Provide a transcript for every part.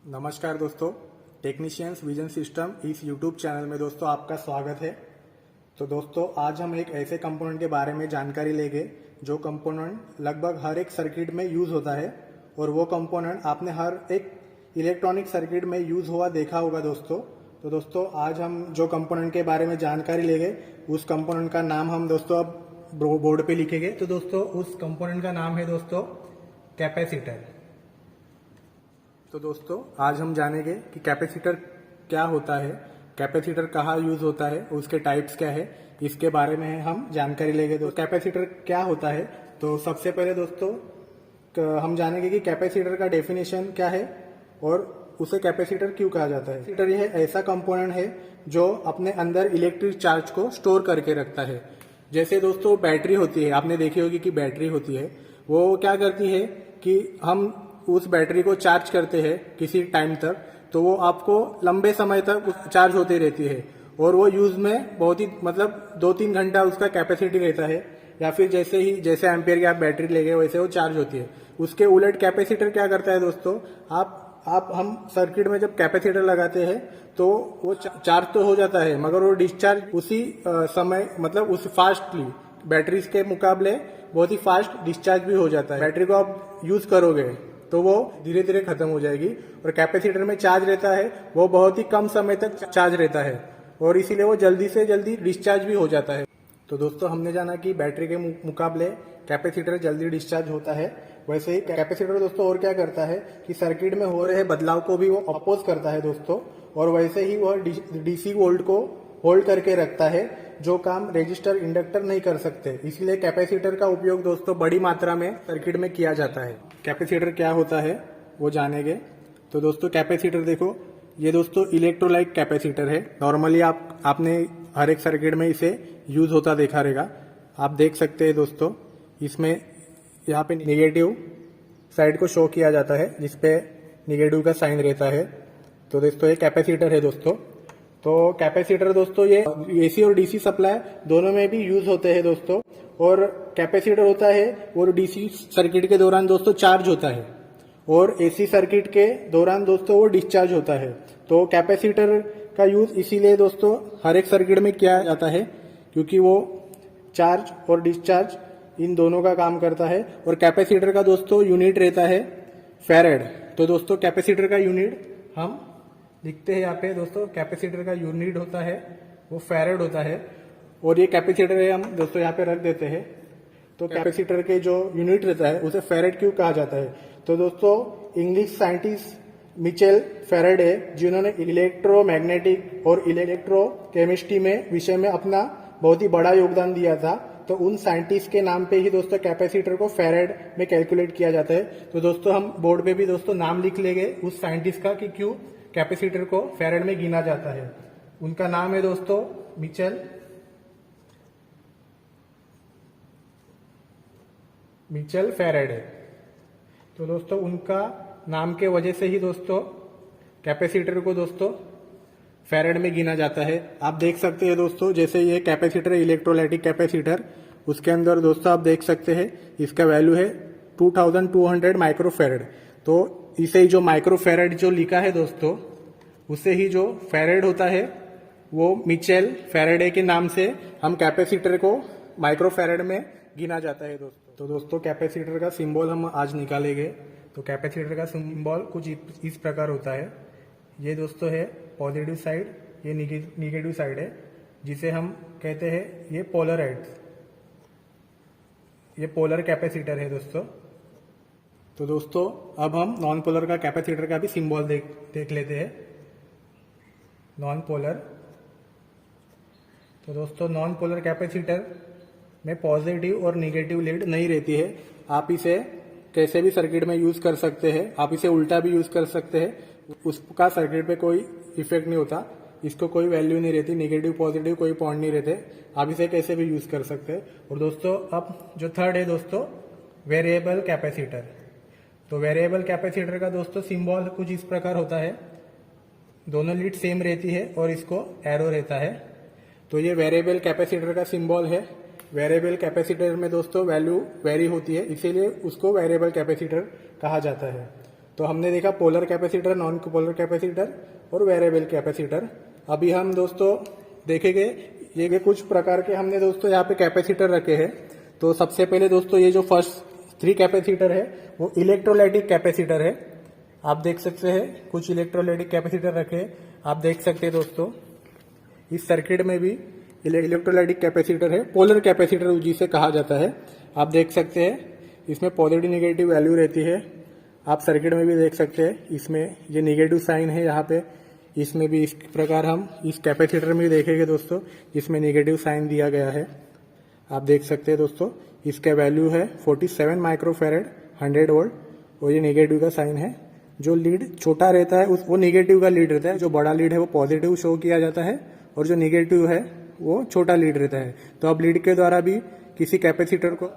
नमस्कार दोस्तों, technicians vision system इस यूट्यूब चैनल में दोस्तों आपका स्वागत है। तो दोस्तों आज हम एक ऐसे कंपोनेंट के बारे में जानकारी लेंगे जो कंपोनेंट लगभग हर एक सर्किट में यूज़ होता है और वो कंपोनेंट आपने हर एक इलेक्ट्रॉनिक सर्किट में यूज़ हुआ देखा होगा दोस्तों। तो दोस्तों आज हम जो कंपोनेंट के बारे में जानकारी लेंगे उस कंपोनेंट का नाम हम दोस्तों अब बोर्ड पे लिखेंगे। तो दोस्तों उस कंपोनेंट का नाम है दोस्तों कैपेसिटर। तो दोस्तों आज हम जानेंगे कि कैपेसिटर क्या होता है, कैपेसिटर कहाँ यूज होता है, उसके टाइप्स क्या है, इसके बारे में हम जानकारी लेंगे। तो कैपेसिटर क्या होता है, तो सबसे पहले दोस्तों हम जानेंगे कि कैपेसिटर का डेफिनेशन क्या है और उसे कैपेसिटर क्यों कहा जाता है। कैपेसिटर यह ऐसा कंपोनेंट है जो अपने अंदर इलेक्ट्रिक चार्ज को स्टोर करके रखता है। जैसे दोस्तों बैटरी होती है, आपने देखी होगी कि बैटरी होती है, वो क्या करती है कि हम उस बैटरी को चार्ज करते हैं किसी टाइम तक, तो वो आपको लंबे समय तक चार्ज होती रहती है और वो यूज में बहुत ही मतलब 2-3 घंटा उसका कैपेसिटी रहता है, या फिर जैसे एम्पियर की आप बैटरी ले गए वैसे वो चार्ज होती है। उसके उलट कैपेसिटर क्या करता है दोस्तों, हम सर्किट में जब कैपेसिटर लगाते हैं तो वो चार्ज तो हो जाता है मगर वो डिस्चार्ज उसी समय मतलब उस फास्टली बैटरी के मुकाबले बहुत ही फास्ट डिस्चार्ज भी हो जाता है। बैटरी को आप यूज करोगे तो वो धीरे धीरे खत्म हो जाएगी और कैपेसिटर में चार्ज रहता है वो बहुत ही कम समय तक चार्ज रहता है और इसीलिए वो जल्दी से जल्दी डिस्चार्ज भी हो जाता है। तो दोस्तों हमने जाना कि बैटरी के मुकाबले कैपेसिटर जल्दी डिस्चार्ज होता है, वैसे ही कैपेसिटर दोस्तों और क्या करता है कि सर्किट में हो रहे बदलाव को भी वो अपोज करता है दोस्तों, और वैसे ही वह डीसी वोल्ट को होल्ड करके रखता है जो काम रेजिस्टर इंडक्टर नहीं कर सकते। इसलिए कैपेसिटर का उपयोग दोस्तों बड़ी मात्रा में सर्किट में किया जाता है। कैपेसिटर क्या होता है वो जानेंगे। तो दोस्तों कैपेसिटर देखो, ये दोस्तों इलेक्ट्रोलाइट कैपेसिटर है। नॉर्मली आपने हर एक सर्किट में इसे यूज होता देखा रहेगा। आप देख सकते हैं दोस्तों, इसमें यहाँ पे नेगेटिव साइड को शो किया जाता है जिसपे नेगेटिव का साइन रहता है। तो दोस्तों ये कैपेसिटर है दोस्तों। तो कैपेसिटर दोस्तों ये एसी और डीसी सप्लाई दोनों में भी यूज होते हैं दोस्तों। और कैपेसिटर होता है और डीसी सर्किट के दौरान दोस्तों चार्ज होता है और एसी सर्किट के दौरान दोस्तों वो डिस्चार्ज होता है। तो कैपेसिटर का यूज इसीलिए दोस्तों हर एक सर्किट में किया जाता है क्योंकि वो चार्ज और डिस्चार्ज इन दोनों का काम करता है। और कैपेसिटर का दोस्तों यूनिट रहता है फैरेड। तो दोस्तों कैपेसिटर का यूनिट हम लिखते हैं यहाँ पे दोस्तों, कैपेसिटर का यूनिट होता है वो फैरेड होता है और ये कैपेसिटर है हम दोस्तों यहाँ पे रख देते हैं। तो कैपेसिटर के जो यूनिट रहता है उसे फैरेड क्यों कहा जाता है, तो दोस्तों इंग्लिश साइंटिस्ट मिचेल फैराडे जिन्होंने इलेक्ट्रोमैग्नेटिक और इलेक्ट्रो केमिस्ट्री में विषय में अपना बहुत ही बड़ा योगदान दिया था, तो उन साइंटिस्ट के नाम पे ही दोस्तों कैपेसिटर को फैरेड में कैलकुलेट किया जाता है। तो दोस्तों हम बोर्ड पे भी दोस्तों नाम लिख लेंगे उस साइंटिस्ट का कि क्यों कैपेसिटर को फैरेड में गिना जाता है। उनका नाम है दोस्तों मिचेल फैराडे। तो दोस्तों उनका नाम के वजह से ही दोस्तों कैपेसिटर को दोस्तों फैरेड में गिना जाता है। आप देख सकते हैं दोस्तों, जैसे ये कैपेसिटर है इलेक्ट्रोलाइटिक कैपेसिटर, उसके अंदर दोस्तों आप देख सकते हैं इसका वैल्यू है 2200 माइक्रोफैरेड। तो इसे ही जो माइक्रोफैरेड जो लिखा है दोस्तों, उससे ही जो फैरेड होता है वो मिचेल फैराडे के नाम से हम कैपेसिटर को माइक्रोफैरेड में गिना जाता है दोस्तों। तो दोस्तों कैपेसिटर का सिंबल हम आज निकालेंगे। तो कैपेसिटर का सिंबल कुछ इस प्रकार होता है। ये दोस्तों है पॉजिटिव साइड, ये निगेटिव साइड है जिसे हम कहते हैं ये पोलराइड्स, ये पोलर कैपेसिटर है दोस्तों। तो दोस्तों अब हम नॉन पोलर का कैपेसिटर का भी सिंबल देख लेते हैं। नॉन पोलर, तो दोस्तों नॉन पोलर कैपेसिटर में पॉजिटिव और निगेटिव लीड नहीं रहती है। आप इसे कैसे भी सर्किट में यूज कर सकते हैं, आप इसे उल्टा भी यूज कर सकते हैं, उसका सर्किट पे कोई इफेक्ट नहीं होता, इसको कोई वैल्यू नहीं रहती, नेगेटिव पॉजिटिव कोई पॉइंट नहीं रहते, आप इसे कैसे भी यूज कर सकते हैं। और दोस्तों अब जो थर्ड है दोस्तों वेरिएबल कैपेसिटर। तो वेरिएबल कैपेसिटर का दोस्तों सिंबल कुछ इस प्रकार होता है, दोनों लीड सेम रहती है और इसको एरो रहता है। तो ये वेरिएबल कैपेसिटर का सिंबल है। वेरिएबल कैपेसिटर में दोस्तों वैल्यू वेरी होती है, इसीलिए उसको वेरिएबल कैपेसिटर कहा जाता है। तो हमने देखा polar capacitor, non polar capacitor और वेरिएबल कैपेसिटर। अभी हम दोस्तों देखेंगे ये कुछ प्रकार के हमने दोस्तों यहाँ पे कैपेसिटर रखे हैं। तो सबसे पहले दोस्तों ये जो फर्स्ट 3 कैपेसिटर है वो इलेक्ट्रोलाइटिक कैपेसिटर है। आप देख सकते हैं कुछ इलेक्ट्रोलाइटिक कैपेसिटर रखे हैं। आप देख सकते हैं दोस्तों इस सर्किट में भी इलेक्ट्रोलाइटिक कैपेसिटर है, पोलर कैपेसिटर जिसे कहा जाता है। आप देख सकते हैं इसमें पॉजिटिव निगेटिव वैल्यू रहती है। आप सर्किट में भी देख सकते हैं इसमें ये निगेटिव साइन है यहाँ पे। इसमें भी इस प्रकार हम इस कैपेसिटर में भी देखेंगे दोस्तों, इसमें निगेटिव साइन दिया गया है। आप देख सकते हैं दोस्तों इसका वैल्यू है 47 माइक्रोफैरेड 100 वोल्ट और ये निगेटिव का साइन है। जो लीड छोटा रहता है वो निगेटिव का लीड रहता है, जो बड़ा लीड है वो पॉजिटिव शो किया जाता है और जो निगेटिव है वो छोटा लीड रहता है। तो आप लीड के द्वारा भी किसी कैपेसिटर को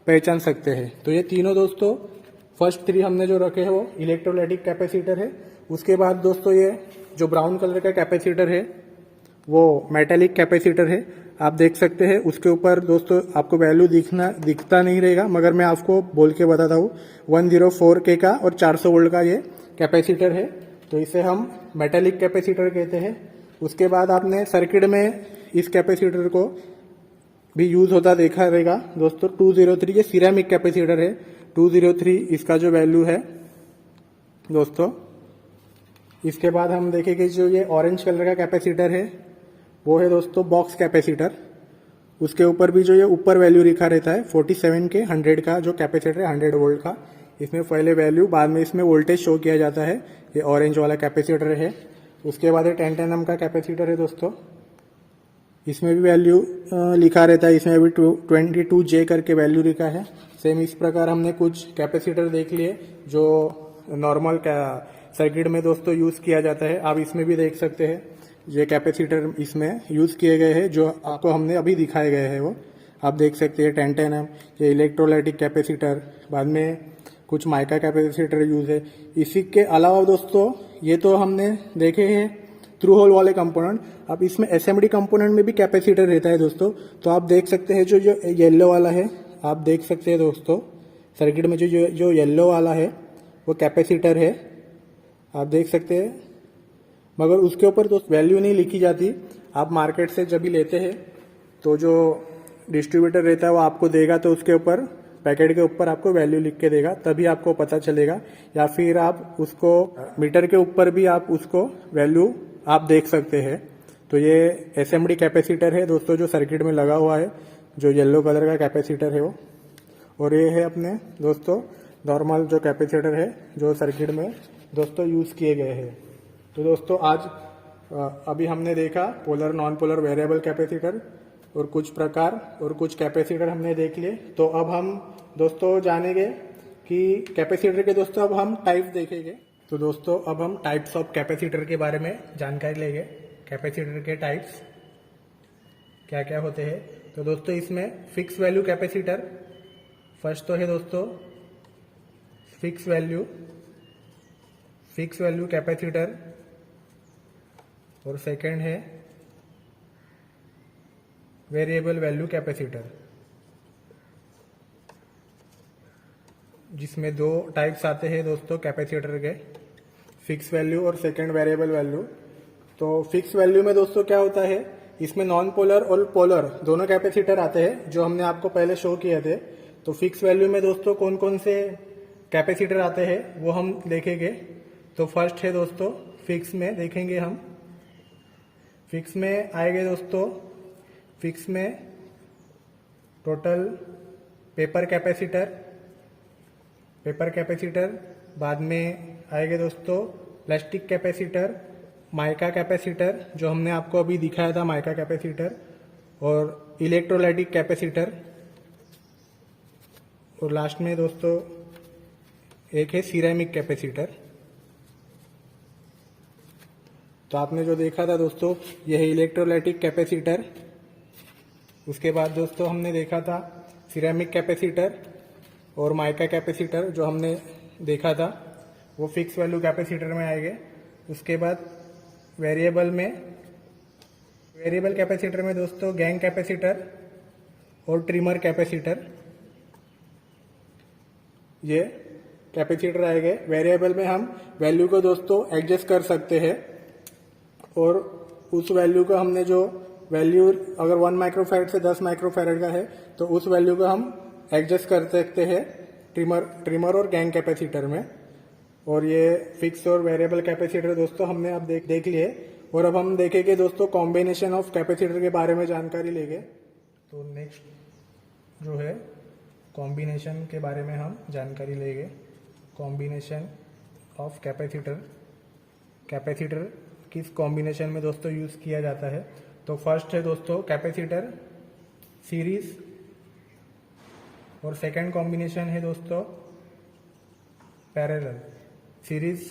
पहचान सकते हैं। तो ये तीनों दोस्तों फर्स्ट 3 हमने जो रखे हैं वो इलेक्ट्रोलाइटिक कैपेसिटर है। उसके बाद दोस्तों ये जो ब्राउन कलर का कैपेसिटर है वो मेटालिक कैपेसिटर है। आप देख सकते हैं उसके ऊपर दोस्तों आपको वैल्यू दिखता नहीं रहेगा, मगर मैं आपको बोल के बताता हूँ 104 के का और 400 वोल्ट का ये कैपेसिटर है। तो इसे हम मेटालिक कैपेसिटर कहते हैं। उसके बाद आपने सर्किट में इस कैपेसिटर को भी यूज होता देखा रहेगा दोस्तों 203, ये सिरेमिक कैपेसिटर है 203, इसका जो वैल्यू है दोस्तों। इसके बाद हम देखेंगे जो ये ऑरेंज कलर का कैपेसिटर है वो है दोस्तों बॉक्स कैपेसिटर। उसके ऊपर भी जो ये ऊपर वैल्यू लिखा रहता है 47 के 100 का जो कैपेसिटर है 100 वोल्ट का, इसमें पहले वैल्यू बाद में इसमें वोल्टेज शो किया जाता है। ये ऑरेंज वाला कैपेसिटर है। उसके बाद ये 10 एम का कैपेसिटर है दोस्तों, इसमें भी वैल्यू लिखा रहता है, इसमें भी 22J करके वैल्यू लिखा है। सेम इस प्रकार हमने कुछ कैपेसिटर देख लिए जो नॉर्मल सर्किट में दोस्तों यूज किया जाता है। आप इसमें भी देख सकते हैं ये कैपेसिटर इसमें यूज किए गए हैं जो आपको हमने अभी दिखाए गए हैं वो आप देख सकते हैं 10 एम, ये इलेक्ट्रोलाइटिक कैपेसिटर, बाद में कुछ माइका कैपेसिटर यूज है। इसी के अलावा दोस्तों ये तो हमने देखे हैं थ्रू होल वाले कंपोनेंट। अब इसमें एसएमडी कंपोनेंट में भी कैपेसिटर रहता है दोस्तों। तो आप देख सकते हैं जो येलो वाला है, आप देख सकते हैं दोस्तों सर्किट में जो येलो वाला है वो कैपेसिटर है, आप देख सकते हैं, मगर उसके ऊपर तो वैल्यू नहीं लिखी जाती। आप मार्केट से जब भी लेते हैं तो जो डिस्ट्रीब्यूटर रहता है वो आपको देगा, तो उसके ऊपर पैकेट के ऊपर आपको वैल्यू लिख के देगा, तभी आपको पता चलेगा। या फिर आप उसको मीटर के ऊपर भी आप उसको वैल्यू आप देख सकते हैं। तो ये एसएमडी कैपेसिटर है दोस्तों जो सर्किट में लगा हुआ है, जो येलो कलर का कैपेसिटर है वो। और ये है अपने दोस्तों नॉर्मल जो कैपेसिटर है जो सर्किट में दोस्तों यूज किए गए हैं। तो दोस्तों आज अभी हमने देखा polar, non polar, variable capacitor और कुछ प्रकार और कुछ कैपेसिटर हमने देख लिए। तो अब हम दोस्तों जानेंगे कि कैपेसिटर के दोस्तों अब हम टाइप देखेंगे। तो दोस्तों अब हम टाइप्स ऑफ कैपेसिटर के बारे में जानकारी लेंगे। कैपेसिटर के टाइप्स क्या क्या होते हैं। तो दोस्तों इसमें फिक्स वैल्यू कैपेसिटर फर्स्ट तो है दोस्तों, फिक्स वैल्यू कैपेसिटर, और सेकंड है वेरिएबल वैल्यू कैपेसिटर, जिसमें 2 टाइप्स आते हैं दोस्तों कैपेसिटर के, फिक्स वैल्यू और सेकंड वेरिएबल वैल्यू। तो फिक्स वैल्यू में दोस्तों क्या होता है, इसमें नॉन पोलर और पोलर दोनों कैपेसिटर आते हैं जो हमने आपको पहले शो किए थे। तो फिक्स वैल्यू में दोस्तों कौन कौन से कैपेसिटर आते हैं वो हम देखेंगे। तो फर्स्ट है दोस्तों फिक्स में देखेंगे हम, फिक्स में आएंगे दोस्तों, फिक्स में टोटल पेपर कैपेसिटर, बाद में आएंगे दोस्तों प्लास्टिक कैपेसिटर, माइका कैपेसिटर जो हमने आपको अभी दिखाया था माइका कैपेसिटर, और इलेक्ट्रोलाइटिक कैपेसिटर, और लास्ट में दोस्तों एक है सिरेमिक कैपेसिटर। तो आपने जो देखा था दोस्तों यह है इलेक्ट्रोलाइटिक कैपेसिटर। उसके बाद दोस्तों हमने देखा था सिरेमिक कैपेसिटर और माइका कैपेसिटर जो हमने देखा था वो फिक्स वैल्यू कैपेसिटर में आएंगे। उसके बाद वेरिएबल कैपेसिटर में दोस्तों गैंग कैपेसिटर और ट्रिमर कैपेसिटर ये कैपेसिटर आएंगे। वेरिएबल में हम वैल्यू को दोस्तों एडजस्ट कर सकते हैं और उस वैल्यू को हमने जो वैल्यू अगर 1 माइक्रोफैरड से 10 माइक्रोफैरड का है तो उस वैल्यू को हम एडजस्ट कर सकते हैं ट्रिमर और गैंग कैपेसिटर में। और ये फिक्स और वेरिएबल कैपेसिटर दोस्तों हमने अब देख लिए। और अब हम देखेंगे दोस्तों कॉम्बिनेशन ऑफ कैपेसिटर के बारे में जानकारी लेंगे। तो नेक्स्ट जो है कॉम्बिनेशन के बारे में हम जानकारी लेंगे। कॉम्बिनेशन ऑफ कैपेसिटर किस कॉम्बिनेशन में दोस्तों यूज किया जाता है। तो फर्स्ट है दोस्तों कैपेसिटर सीरीज और सेकंड कॉम्बिनेशन है दोस्तों पैरेलल। सीरीज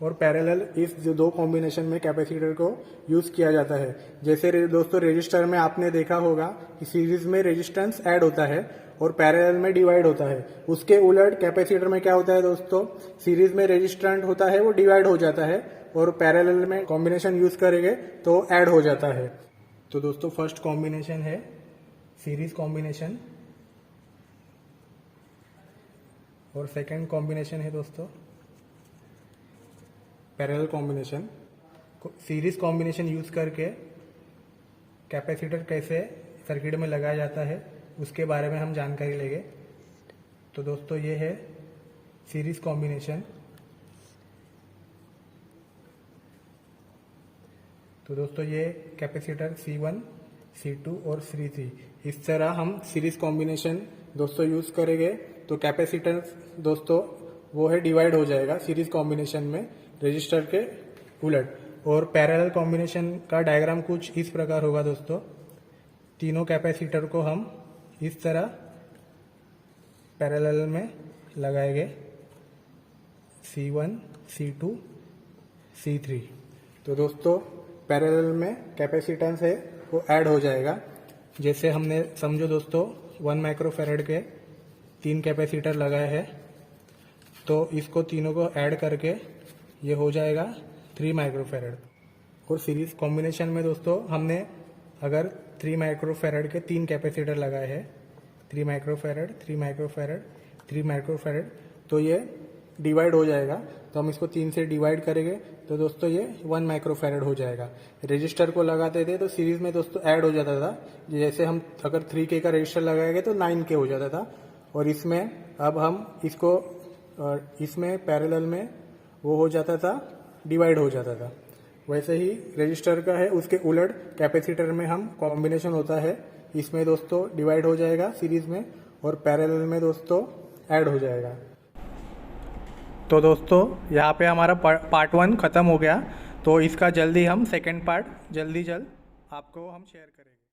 और पैरेलल इस जो दो कॉम्बिनेशन में कैपेसिटर को यूज किया जाता है। जैसे दोस्तों रेजिस्टर में आपने देखा होगा कि सीरीज में रेजिस्टेंस ऐड होता है और पैरेलल में डिवाइड होता है। उसके उलट कैपेसिटर में क्या होता है दोस्तों, सीरीज में रेजिस्टेंट होता है वो डिवाइड हो जाता है और पैरेलल में कॉम्बिनेशन यूज करेंगे तो ऐड हो जाता है। तो दोस्तों फर्स्ट कॉम्बिनेशन है सीरीज कॉम्बिनेशन और सेकंड कॉम्बिनेशन है दोस्तों parallel combination. Series combination use करके कैपेसिटर कैसे सर्किट में लगाया जाता है उसके बारे में हम जानकारी लेंगे। तो दोस्तों ये है सीरीज कॉम्बिनेशन। तो दोस्तों ये कैपेसिटर C1, C2 और C3 इस तरह हम सीरीज कॉम्बिनेशन दोस्तों यूज करेंगे तो कैपेसिटर दोस्तों वो है डिवाइड हो जाएगा सीरीज कॉम्बिनेशन में रजिस्टर के उलट। और पैरेलल कॉम्बिनेशन का डायग्राम कुछ इस प्रकार होगा दोस्तों। तीनों कैपेसिटर को हम इस तरह पैरेलल में लगाएंगे C1, C2, C3। तो दोस्तों पैरेलल में कैपेसिटेंस है वो ऐड हो जाएगा। जैसे हमने समझो दोस्तों 1 माइक्रोफैरड के 3 कैपेसिटर लगाए हैं तो इसको तीनों को ऐड करके ये हो जाएगा 3 माइक्रोफैरड। और सीरीज कॉम्बिनेशन में दोस्तों हमने अगर 3 माइक्रोफैरड के 3 कैपेसिटर लगाए हैं 3 माइक्रोफैरड, 3 माइक्रोफैरड, 3 माइक्रोफैरड तो ये डिवाइड हो जाएगा। तो हम इसको 3 से डिवाइड करेंगे तो दोस्तों ये 1 माइक्रोफैरड हो जाएगा। रजिस्टर को लगाते थे तो सीरीज में दोस्तों ऐड हो जाता था। जैसे हम अगर 3K का रजिस्टर लगाएंगे तो 9K हो जाता था। और इसमें अब हम इसको इसमें पैरेलल में वो हो जाता था डिवाइड हो जाता था। वैसे ही रजिस्टर का है उसके उलट कैपेसिटर में हम कॉम्बिनेशन होता है इसमें दोस्तों डिवाइड हो जाएगा सीरीज में और पैरेलल में दोस्तों ऐड हो जाएगा। तो दोस्तों यहाँ पे हमारा पार्ट 1 ख़त्म हो गया। तो इसका जल्दी हम सेकंड पार्ट जल्द आपको हम शेयर करेंगे।